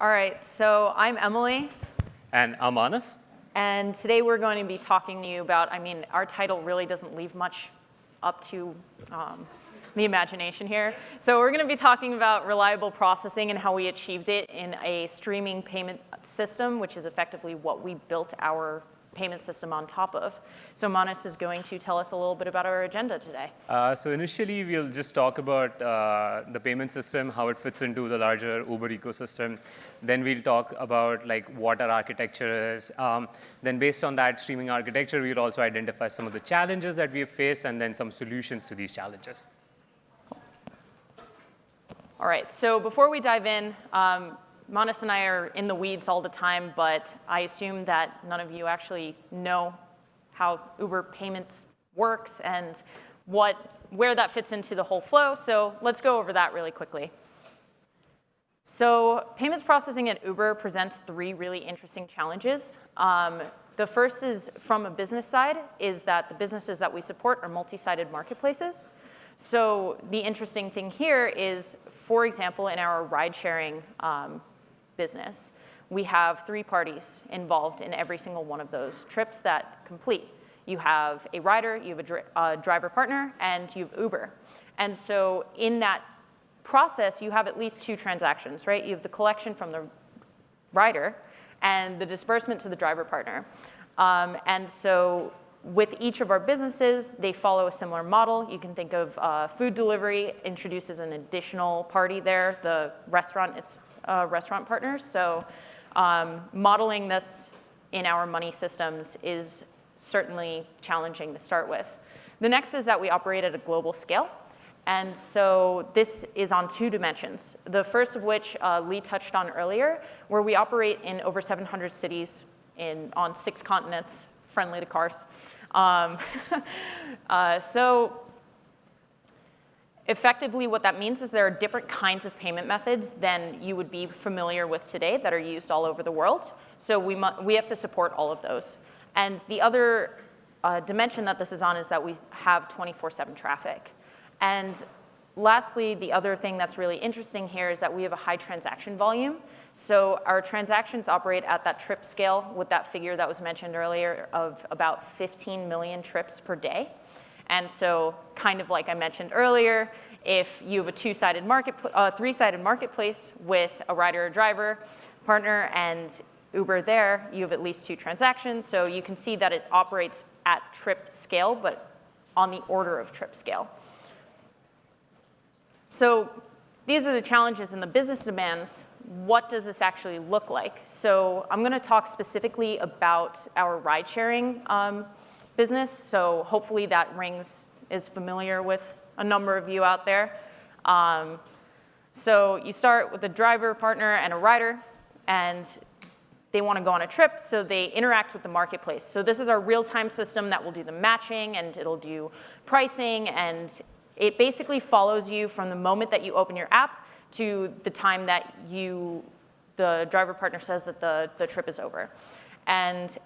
All right, so I'm Emilee. And I'm Anas. And today we're going to be talking to you about, our title really doesn't leave much up to the imagination here. So we're going to be talking about reliable processing and how we achieved it in a streaming payment system, which is effectively what we built our payment system on top of. So Manas is going to tell us a little bit about our agenda today. So initially, we'll just talk about the payment system, how it fits into the larger Uber ecosystem. Then we'll talk about what our architecture is. Then based on that streaming architecture, we'll also identify some of the challenges that we have faced and then some solutions to these challenges. All right, so before we dive in, Manas and I are in the weeds all the time, but I assume that none of you actually know how Uber Payments works and where that fits into the whole flow. So let's go over that really quickly. So payments processing at Uber presents three really interesting challenges. The first is from a business side, is that the businesses that we support are multi-sided marketplaces. So the interesting thing here is, for example, in our ride-sharing business, we have three parties involved in every single one of those trips that complete. You have a rider, you have a driver partner, and you have Uber. And so in that process, you have at least two transactions, right? You have the collection from the rider and the disbursement to the driver partner. And so with each of our businesses, they follow a similar model. You can think of food delivery introduces an additional party there, the restaurant, it's restaurant partners. So modeling this in our money systems is certainly challenging to start with. The next is that we operate at a global scale. And so this is on two dimensions. The first of which Lee touched on earlier, where we operate in over 700 cities on 6 continents, friendly to cars. So effectively, what that means is there are different kinds of payment methods than you would be familiar with today that are used all over the world. So we have to support all of those. And the other dimension that this is on is that we have 24/7 traffic. And lastly, the other thing that's really interesting here is that we have a high transaction volume. So our transactions operate at that trip scale with that figure that was mentioned earlier of about 15 million trips per day. And so kind of like I mentioned earlier, if you have a three-sided marketplace with a rider or driver partner and Uber there, you have at least two transactions. So you can see that it operates at trip scale, but on the order of trip scale. So these are the challenges and the business demands. What does this actually look like? So I'm going to talk specifically about our ride-sharing business. So hopefully that is familiar with a number of you out there. So you start with a driver partner and a rider, and they want to go on a trip, so they interact with the marketplace. So this is our real-time system that will do the matching, and it'll do pricing, and it basically follows you from the moment that you open your app to the time that the driver partner says that the trip is over. And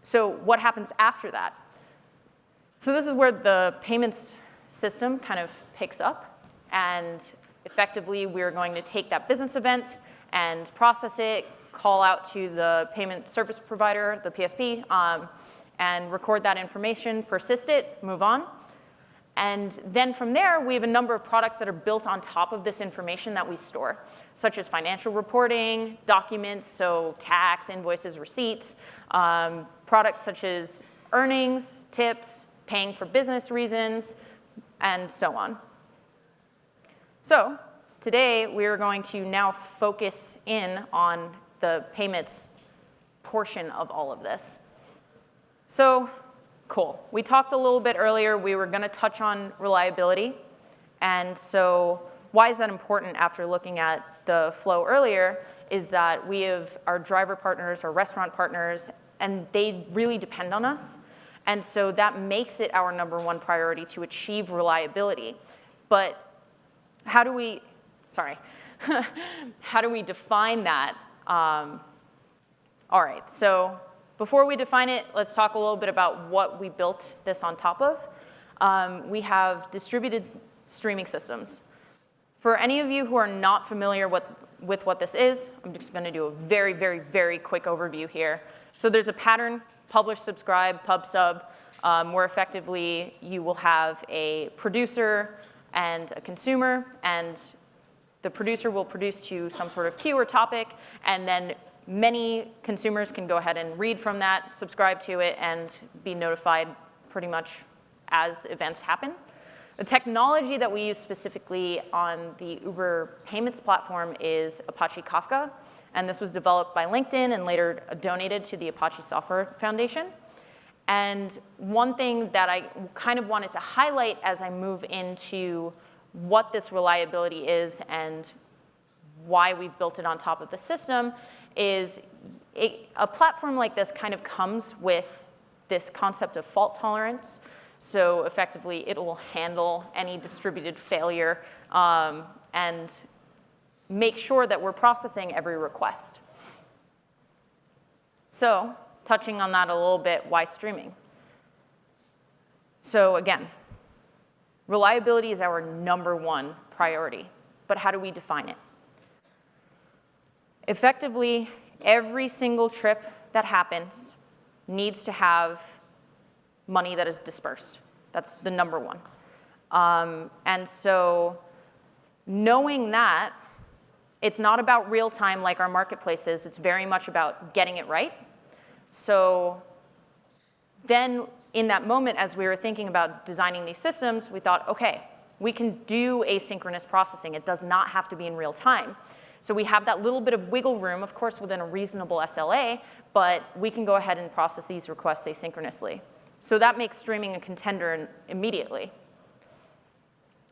so what happens after that? So this is where the payments system kind of picks up. And effectively, we're going to take that business event and process it, call out to the payment service provider, the PSP, and record that information, persist it, move on. And then from there, we have a number of products that are built on top of this information that we store, such as financial reporting, documents, so tax, invoices, receipts, products such as earnings, tips, paying for business reasons, and so on. So today, we are going to now focus in on the payments portion of all of this. So cool. We talked a little bit earlier. We were going to touch on reliability. And so why is that important after looking at the flow earlier is that we have our driver partners, our restaurant partners, and they really depend on us. And so that makes it our number one priority to achieve reliability. But how do we define that? All right, so before we define it, let's talk a little bit about what we built this on top of. We have distributed streaming systems. For any of you who are not familiar with what this is. I'm just going to do a very, very, very quick overview here. So there's a pattern, publish, subscribe, pub, sub, where effectively you will have a producer and a consumer, and the producer will produce to some sort of queue or topic, and then many consumers can go ahead and read from that, subscribe to it, and be notified pretty much as events happen. The technology that we use specifically on the Uber payments platform is Apache Kafka, and this was developed by LinkedIn and later donated to the Apache Software Foundation. And one thing that I kind of wanted to highlight as I move into what this reliability is and why we've built it on top of the system is a platform like this kind of comes with this concept of fault tolerance. So effectively, it will handle any distributed failure and make sure that we're processing every request. So touching on that a little bit, why streaming? So again, reliability is our #1 priority, but how do we define it? Effectively, every single trip that happens needs to have money that is dispersed. That's the #1. And so knowing that, it's not about real time like our marketplace is. It's very much about getting it right. So then in that moment, as we were thinking about designing these systems, we thought, OK, we can do asynchronous processing. It does not have to be in real time. So we have that little bit of wiggle room, of course, within a reasonable SLA, but we can go ahead and process these requests asynchronously. So that makes streaming a contender immediately.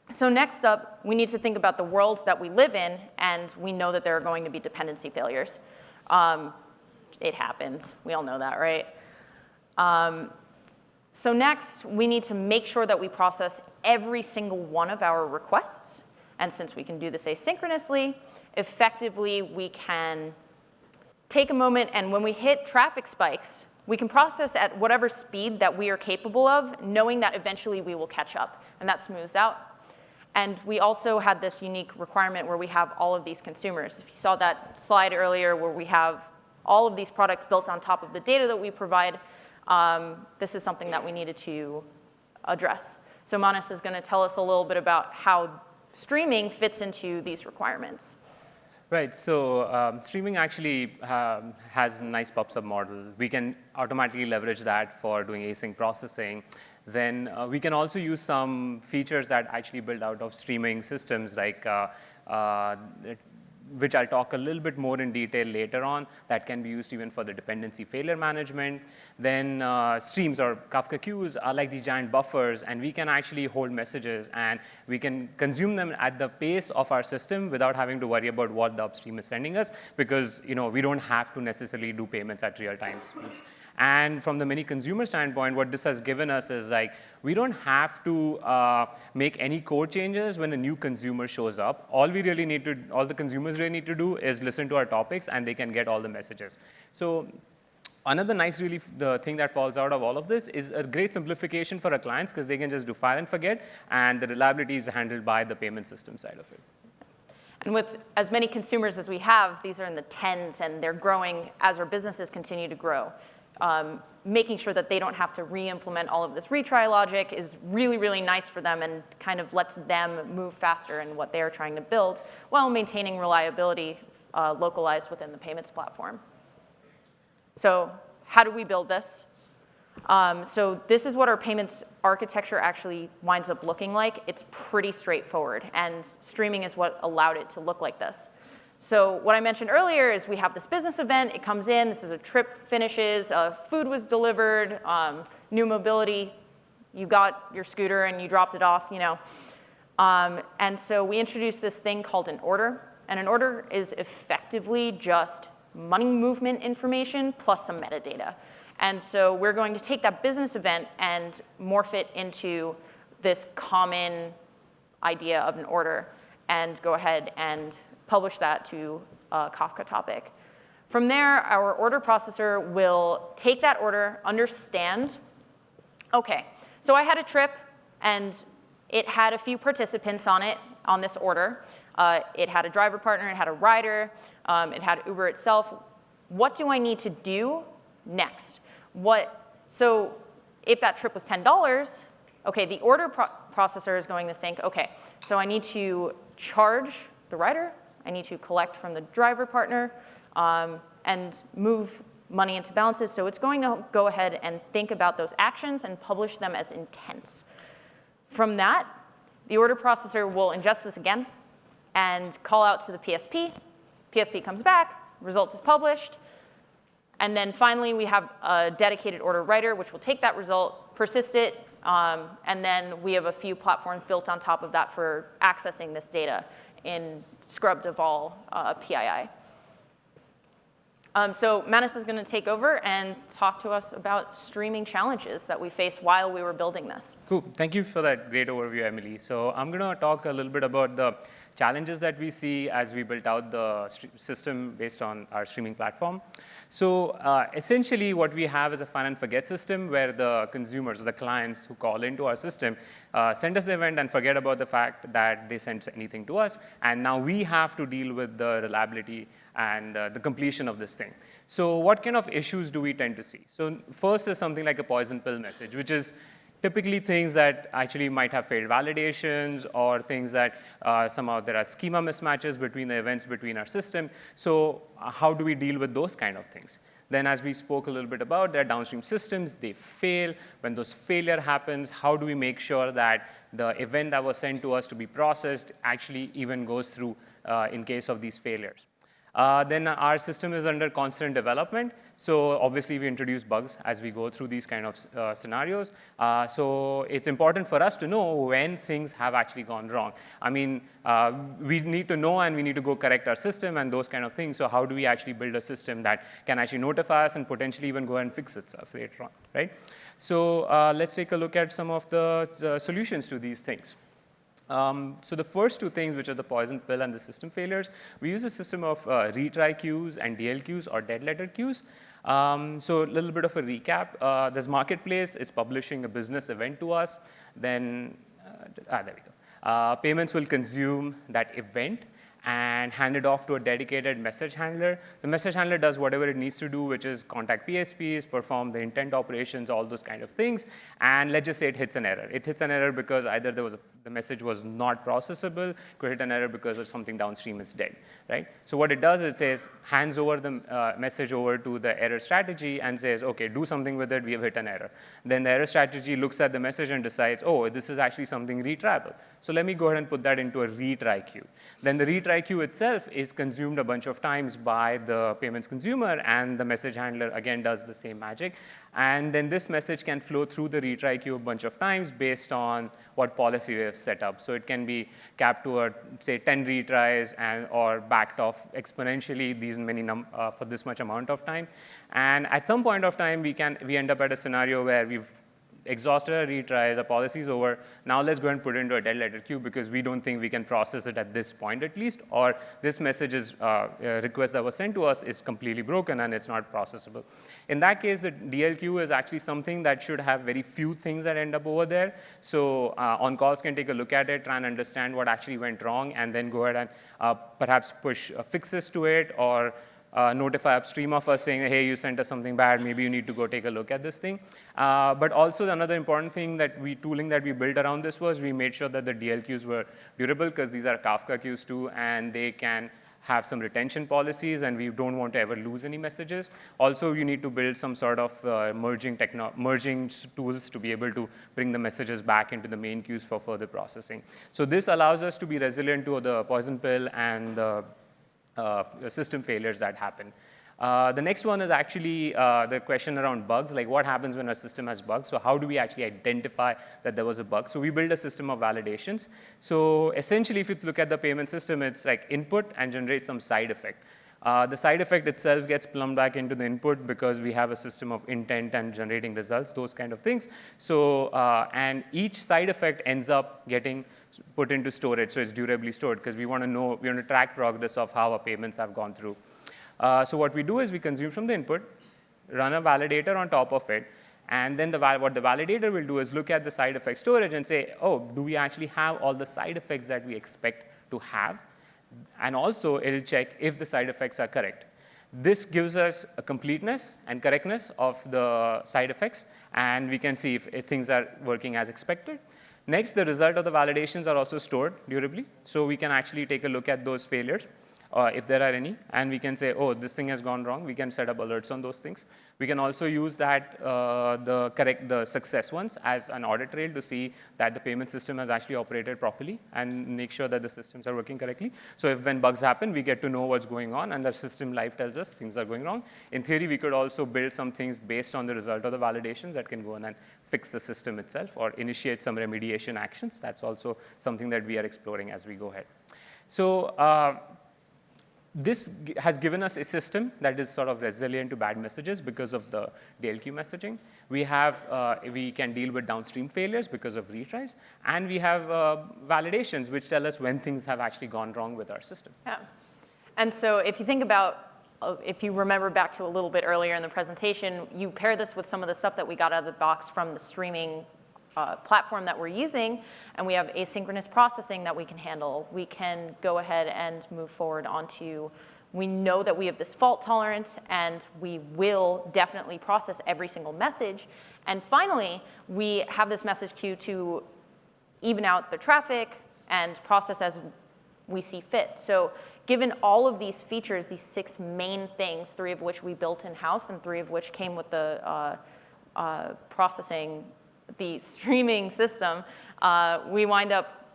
So next up, we need to think about the world that we live in, and we know that there are going to be dependency failures. It happens. We all know that, right? So next, we need to make sure that we process every single one of our requests. And since we can do this asynchronously, effectively, we can take a moment, and when we hit traffic spikes, we can process at whatever speed that we are capable of, knowing that eventually we will catch up, and that smooths out. And we also had this unique requirement where we have all of these consumers. If you saw that slide earlier where we have all of these products built on top of the data that we provide, this is something that we needed to address. So Manas is going to tell us a little bit about how streaming fits into these requirements. Right, so streaming actually has a nice pub-sub model. We can automatically leverage that for doing async processing. Then we can also use some features that actually build out of streaming systems, like which I'll talk a little bit more in detail later on, that can be used even for the dependency failure management. Then streams or Kafka queues are like these giant buffers, and we can actually hold messages, and we can consume them at the pace of our system without having to worry about what the upstream is sending us, because we don't have to necessarily do payments at real-time speeds. And from the many consumer standpoint, what this has given us is like, we don't have to make any code changes when a new consumer shows up. All the consumers really need to do is listen to our topics, and they can get all the messages. So another nice the thing that falls out of all of this is a great simplification for our clients, because they can just do fire and forget, and the reliability is handled by the payment system side of it. And with as many consumers as we have, these are in the tens, and they're growing as our businesses continue to grow. Making sure that they don't have to re-implement all of this retry logic is really, really nice for them, and kind of lets them move faster in what they're trying to build while maintaining reliability localized within the payments platform. So how do we build this? So this is what our payments architecture actually winds up looking like. It's pretty straightforward, and streaming is what allowed it to look like this. So what I mentioned earlier is we have this business event. It comes in. This is a trip finishes. Food was delivered. New mobility. You got your scooter and you dropped it off. And so we introduced this thing called an order. And an order is effectively just money movement information plus some metadata. And so we're going to take that business event and morph it into this common idea of an order, and go ahead and publish that to a Kafka topic. From there, our order processor will take that order, understand, OK, so I had a trip, and it had a few participants on it, on this order. It had a driver partner, it had a rider, it had Uber itself. What do I need to do next? So if that trip was $10, okay, the order processor is going to think, okay, so I need to charge the rider, I need to collect from the driver partner, and move money into balances. So it's going to go ahead and think about those actions and publish them as intents. From that, the order processor will ingest this again and call out to the PSP. PSP comes back, result is published, and then finally we have a dedicated order writer which will take that result, persist it, and then we have a few platforms built on top of that for accessing this data in scrubbed of all PII. So Manis is going to take over and talk to us about streaming challenges that we faced while we were building this. Cool. Thank you for that great overview, Emilee. So I'm going to talk a little bit about the challenges that we see as we built out the system based on our streaming platform. So essentially what we have is a find and forget system where the consumers, or the clients who call into our system, send us the event and forget about the fact that they sent anything to us. And now we have to deal with the reliability and the completion of this thing. So what kind of issues do we tend to see? So first is something like a poison pill message, which is typically things that actually might have failed validations or things that somehow there are schema mismatches between the events between our system. So how do we deal with those kind of things? Then as we spoke a little bit about, there are downstream systems, they fail. When those failure happens, how do we make sure that the event that was sent to us to be processed actually even goes through in case of these failures? Then our system is under constant development. So obviously, we introduce bugs as we go through these kind of scenarios. So it's important for us to know when things have actually gone wrong. I mean, we need to know and we need to go correct our system and those kind of things. So how do we actually build a system that can actually notify us and potentially even go and fix itself later on, right? So let's take a look at some of the solutions to these things. So the first two things, which are the poison pill and the system failures, we use a system of retry queues and DLQs, or dead letter queues. So a little bit of a recap. This marketplace is publishing a business event to us. Then, there we go. Payments will consume that event and hand it off to a dedicated message handler. The message handler does whatever it needs to do, which is contact PSPs, perform the intent operations, all those kind of things. And let's just say it hits an error. It hits an error because either the message was not processable, could hit an error because of something downstream is dead, right? So what it does is it says, hands over the message over to the error strategy and says, okay, do something with it, we have hit an error. Then the error strategy looks at the message and decides, oh, this is actually something retryable. So let me go ahead and put that into a retry queue. Then the retry queue itself is consumed a bunch of times by the payments consumer, and the message handler again does the same magic. And then this message can flow through the retry queue a bunch of times based on what policy we have set up. So it can be capped to, say, 10 retries or backed off exponentially for this much amount of time. And at some point of time, we end up at a scenario where we've exhausted our retries, our policy is over. Now let's go and put it into a dead letter queue because we don't think we can process it at this point at least, or this message's request that was sent to us is completely broken and it's not processable. In that case, the DLQ is actually something that should have very few things that end up over there. So on-calls can take a look at it, try and understand what actually went wrong, and then go ahead and perhaps push fixes to it, or notify upstream of us saying, hey, you sent us something bad, maybe you need to go take a look at this thing. But also another important thing tooling that we built around this was we made sure that the DLQs were durable, because these are Kafka queues too, and they can have some retention policies, and we don't want to ever lose any messages. Also, you need to build some sort of merging tools to be able to bring the messages back into the main queues for further processing. So this allows us to be resilient to the poison pill and the system failures that happen. The next one is actually the question around bugs, like what happens when a system has bugs. So how do we actually identify that there was a bug? So we build a system of validations. So essentially, if you look at the payment system, it's like input and generate some side effect. The side effect itself gets plumbed back into the input because we have a system of intent and generating results, those kind of things. So, and each side effect ends up getting put into storage, so it's durably stored, because we want to track progress of how our payments have gone through. So what we do is we consume from the input, run a validator on top of it, and then what the validator will do is look at the side effect storage and say, oh, do we actually have all the side effects that we expect to have? And also, it'll check if the side effects are correct. This gives us a completeness and correctness of the side effects, and we can see if things are working as expected. Next, the result of the validations are also stored durably, so we can actually take a look at those failures, if there are any, and we can say, oh, this thing has gone wrong. We can set up alerts on those things. We can also use that, the success ones as an audit trail to see that the payment system has actually operated properly and make sure that the systems are working correctly. So if when bugs happen, we get to know what's going on, and the system live tells us things are going wrong. In theory, we could also build some things based on the result of the validations that can go in and fix the system itself or initiate some remediation actions. That's also something that we are exploring as we go ahead. So this has given us a system that is sort of resilient to bad messages because of the DLQ messaging. We can deal with downstream failures because of retries, and we have validations which tell us when things have actually gone wrong with our system. Yeah. And so if you think about, if you remember back to a little bit earlier in the presentation, you pair this with some of the stuff that we got out of the box from the streaming platform that we're using, and we have asynchronous processing that we can handle. We can go ahead and move forward onto, we know that we have this fault tolerance, and we will definitely process every single message. And finally, we have this message queue to even out the traffic and process as we see fit. So given all of these features, these 6 main things, 3 of which we built in-house and 3 of which came with the processing, the streaming system, we wind up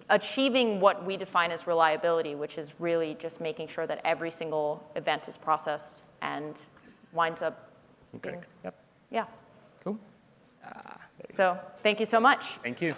achieving what we define as reliability, which is really just making sure that every single event is processed and winds up being, Yep. yeah. Cool. So thank you so much. Thank you.